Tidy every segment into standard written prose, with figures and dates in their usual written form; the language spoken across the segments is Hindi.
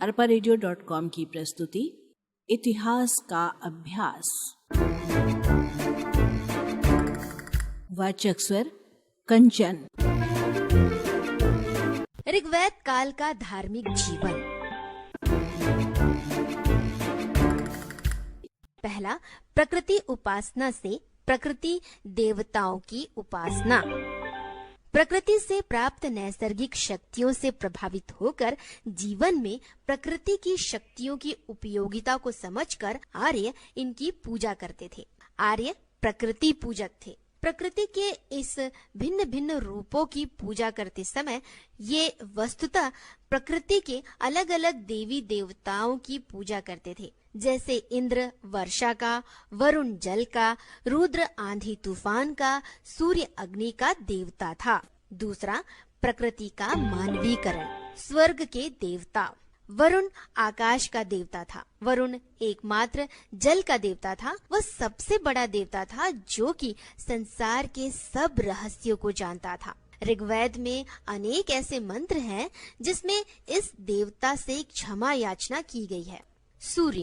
arparadio.com की प्रस्तुति इतिहास का अभ्यास। वाचक स्वर कंचन। ऋग्वेद काल का धार्मिक जीवन। पहला, प्रकृति उपासना से प्रकृति देवताओं की उपासना। प्रकृति से प्राप्त नैसर्गिक शक्तियों से प्रभावित होकर जीवन में प्रकृति की शक्तियों की उपयोगिता को समझकर आर्य इनकी पूजा करते थे। आर्य प्रकृति पूजक थे। प्रकृति के इस भिन्न भिन्न रूपों की पूजा करते समय ये वस्तुतः प्रकृति के अलग अलग देवी देवताओं की पूजा करते थे, जैसे इंद्र वर्षा का, वरुण जल का, रुद्र आंधी तूफान का, सूर्य अग्नि का देवता था। दूसरा, प्रकृति का मानवीकरण। स्वर्ग के देवता। वरुण आकाश का देवता था। वरुण एकमात्र जल का देवता था। वह सबसे बड़ा देवता था जो कि संसार के सब रहस्यों को जानता था। ऋग्वेद में अनेक ऐसे मंत्र हैं जिसमें इस देवता से क्षमा याचना की गई है। सूर्य,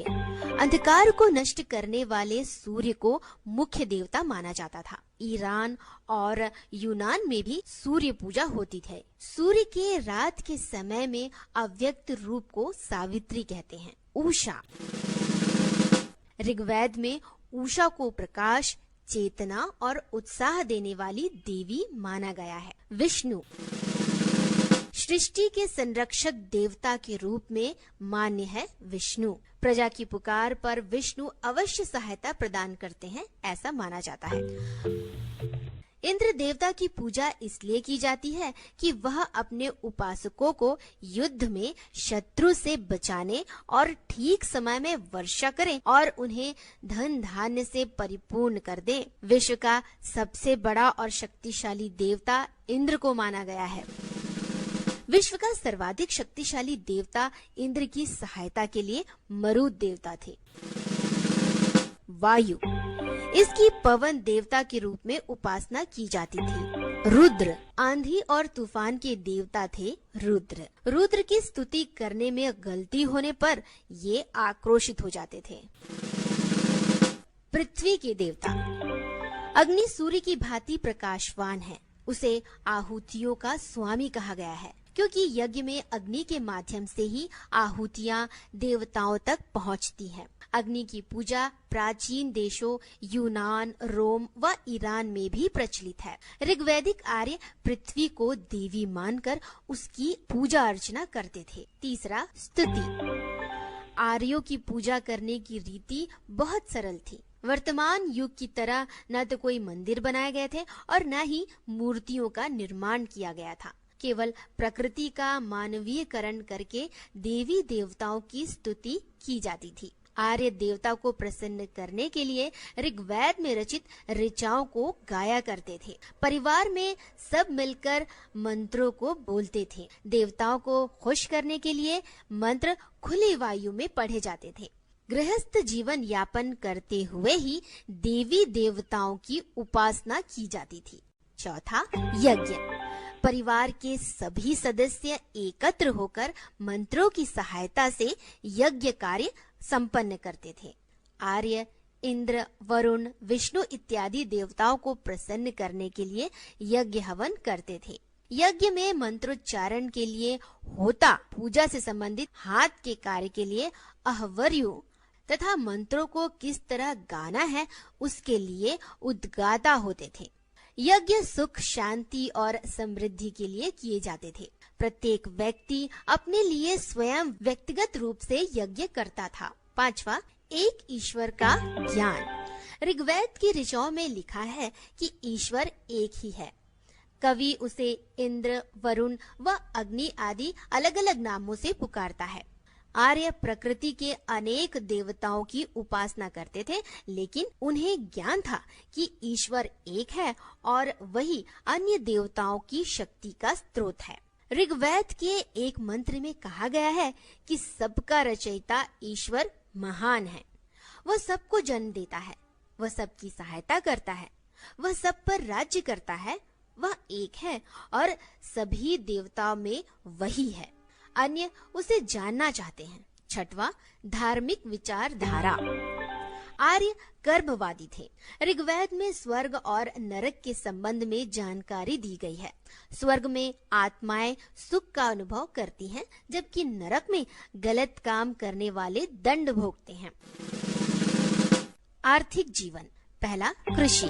अंधकार को नष्ट करने वाले सूर्य को मुख्य देवता माना जाता था। ईरान और यूनान में भी सूर्य पूजा होती थी। सूर्य के रात के समय में अव्यक्त रूप को सावित्री कहते हैं। उषा, ऋग्वेद में उषा को प्रकाश, चेतना और उत्साह देने वाली देवी माना गया है। विष्णु, सृष्टि के संरक्षक देवता के रूप में मान्य है विष्णु। प्रजा की पुकार पर विष्णु अवश्य सहायता प्रदान करते हैं, ऐसा माना जाता है। इंद्र देवता की पूजा इसलिए की जाती है कि वह अपने उपासकों को युद्ध में शत्रु से बचाने और ठीक समय में वर्षा करें और उन्हें धन धान्य से परिपूर्ण कर दे। विश्व का सबसे बड़ा और शक्तिशाली देवता इंद्र को माना गया है। विश्व का सर्वाधिक शक्तिशाली देवता इंद्र की सहायता के लिए मरुत देवता थे। वायु, इसकी पवन देवता के रूप में उपासना की जाती थी। रुद्र, आंधी और तूफान के देवता थे। रुद्र की स्तुति करने में गलती होने पर ये आक्रोशित हो जाते थे। पृथ्वी के देवता। अग्नि सूर्य की भांति प्रकाशवान है। उसे आहुतियों का स्वामी कहा गया है, क्योंकि यज्ञ में अग्नि के माध्यम से ही आहुतियां देवताओं तक पहुंचती हैं। अग्नि की पूजा प्राचीन देशों यूनान, रोम व ईरान में भी प्रचलित है। ऋग्वैदिक आर्य पृथ्वी को देवी मानकर उसकी पूजा अर्चना करते थे। तीसरा, स्तुति। आर्यों की पूजा करने की रीति बहुत सरल थी। वर्तमान युग की तरह न तो कोई मंदिर बनाए गए थे और न ही मूर्तियों का निर्माण किया गया था। केवल प्रकृति का मानवीयकरण करके देवी देवताओं की स्तुति की जाती थी। आर्य देवता को प्रसन्न करने के लिए ऋग्वेद में रचित ऋचाओं को गाया करते थे। परिवार में सब मिलकर मंत्रों को बोलते थे। देवताओं को खुश करने के लिए मंत्र खुली वायु में पढ़े जाते थे। गृहस्थ जीवन यापन करते हुए ही देवी देवताओं की उपासना की जाती थी। चौथा, यज्ञ। परिवार के सभी सदस्य एकत्र होकर मंत्रों की सहायता से यज्ञ कार्य संपन्न करते थे। आर्य इंद्र, वरुण, विष्णु इत्यादि देवताओं को प्रसन्न करने के लिए यज्ञ हवन करते थे। यज्ञ में मंत्रोच्चारण के लिए होता, पूजा से संबंधित हाथ के कार्य के लिए अहवर्यु तथा मंत्रों को किस तरह गाना है उसके लिए उद्गाता होते थे। यज्ञ सुख, शांति और समृद्धि के लिए किए जाते थे। प्रत्येक व्यक्ति अपने लिए स्वयं व्यक्तिगत रूप से यज्ञ करता था। पांचवा, एक ईश्वर का ज्ञान। ऋग्वेद की ऋचाओं में लिखा है कि ईश्वर एक ही है। कवि उसे इंद्र, वरुण व अग्नि आदि अलग अलग नामों से पुकारता है। आर्य प्रकृति के अनेक देवताओं की उपासना करते थे, लेकिन उन्हें ज्ञान था कि ईश्वर एक है और वही अन्य देवताओं की शक्ति का स्रोत है। ऋग्वेद के एक मंत्र में कहा गया है कि सबका रचयिता ईश्वर महान है। वह सबको जन्म देता है, वह सबकी सहायता करता है, वह सब पर राज्य करता है, वह एक है और सभी देवताओं में वही है। अन्य उसे जानना चाहते हैं। छठवां, धार्मिक विचारधारा। आर्य गर्भवादी थे। ऋग्वेद में स्वर्ग और नरक के संबंध में जानकारी दी गई है। स्वर्ग में आत्माएं सुख का अनुभव करती हैं, जबकि नरक में गलत काम करने वाले दंड भोगते हैं। आर्थिक जीवन। पहला, कृषि।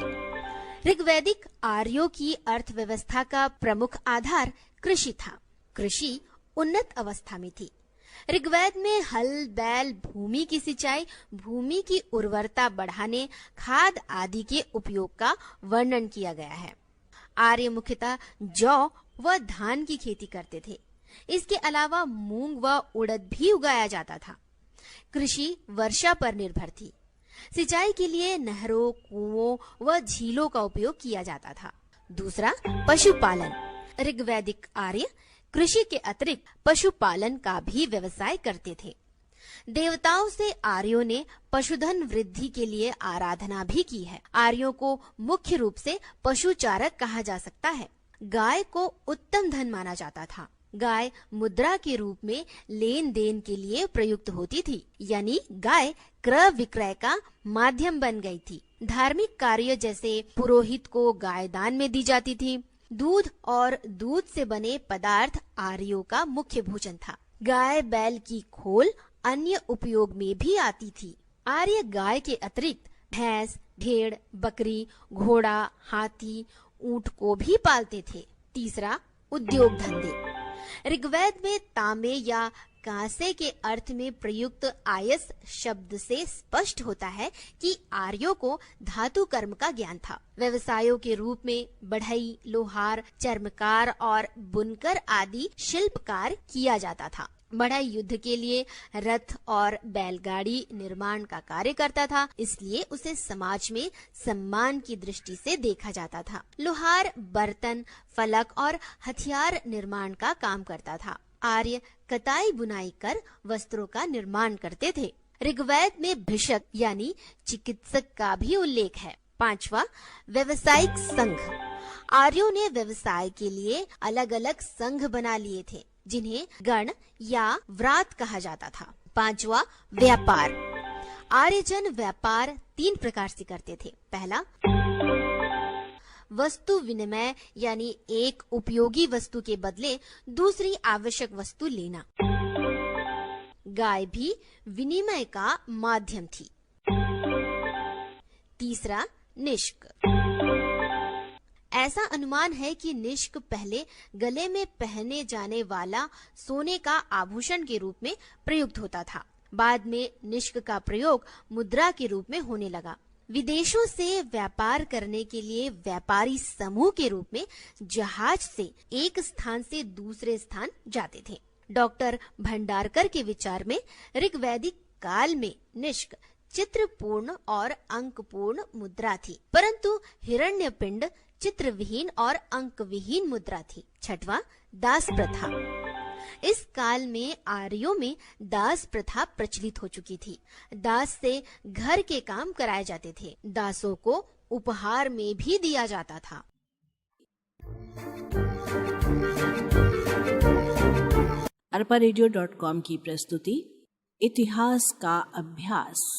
ऋग्वैदिक आर्यों की अर्थव्यवस्था का प्रमुख आधार कृषि था। कृषि उन्नत अवस्था में थी। ऋग्वेद में हल, बैल, भूमि की सिंचाई, भूमि की उर्वरता बढ़ाने, खाद आदि के उपयोग का वर्णन किया गया है। आर्य मुख्यतः जौ व धान की खेती करते थे। इसके अलावा मूंग व उड़द भी उगाया जाता था। कृषि वर्षा पर निर्भर थी। सिंचाई के लिए नहरों, कुओं व झीलों का उपयोग किया जाता था। दूसरा, पशुपालन। ऋग्वैदिक आर्य कृषि के अतिरिक्त पशुपालन का भी व्यवसाय करते थे। देवताओं से आर्यों ने पशुधन वृद्धि के लिए आराधना भी की है। आर्यों को मुख्य रूप से पशुचारक कहा जा सकता है। गाय को उत्तम धन माना जाता था। गाय मुद्रा के रूप में लेन देन के लिए प्रयुक्त होती थी, यानी गाय क्रय विक्रय का माध्यम बन गई थी। धार्मिक कार्य जैसे पुरोहित को गाय दान में दी जाती थी। दूध और दूध से बने पदार्थ आर्यों का मुख्य भोजन था। गाय बैल की खोल अन्य उपयोग में भी आती थी। आर्य गाय के अतिरिक्त भैंस, भेड़, बकरी, घोड़ा, हाथी, ऊंट को भी पालते थे। तीसरा, उद्योग धंधे। ऋग्वेद में तांबे या कांसे के अर्थ में प्रयुक्त आयस शब्द से स्पष्ट होता है कि आर्यों को धातु कर्म का ज्ञान था। व्यवसायों के रूप में बढ़ई, लोहार, चर्मकार और बुनकर आदि शिल्पकार किया जाता था। बढ़ई युद्ध के लिए रथ और बैलगाड़ी निर्माण का कार्य करता था, इसलिए उसे समाज में सम्मान की दृष्टि से देखा जाता था। लोहार बर्तन, फलक और हथियार निर्माण का काम करता था। आर्य कताई बुनाई कर वस्त्रों का निर्माण करते थे। ऋग्वेद में भिषक यानी चिकित्सक का भी उल्लेख है। पांचवा, व्यवसायिक संघ। आर्यों ने व्यवसाय के लिए अलग अलग संघ बना लिए थे, जिन्हें गण या व्रात कहा जाता था। पांचवा, व्यापार। आर्यजन व्यापार 3 प्रकार से करते थे। पहला, वस्तु विनिमय यानी एक उपयोगी वस्तु के बदले दूसरी आवश्यक वस्तु लेना। गाय भी विनिमय का माध्यम थी। तीसरा, निष्क। ऐसा अनुमान है कि निष्क पहले गले में पहने जाने वाला सोने का आभूषण के रूप में प्रयुक्त होता था। बाद में निष्क का प्रयोग मुद्रा के रूप में होने लगा। विदेशों से व्यापार करने के लिए व्यापारी समूह के रूप में जहाज से एक स्थान से दूसरे स्थान जाते थे। डॉक्टर भंडारकर के विचार में ऋग्वैदिक काल में निष्क चित्रपूर्ण और अंकपूर्ण मुद्रा थी, परंतु हिरण्यपिंड चित्रविहीन और अंकविहीन मुद्रा थी। छठवां, दास प्रथा। इस काल में आर्यों में दास प्रथा प्रचलित हो चुकी थी। दास से घर के काम कराए जाते थे। दासों को उपहार में भी दिया जाता था। arparedio.com की प्रस्तुति इतिहास का अभ्यास।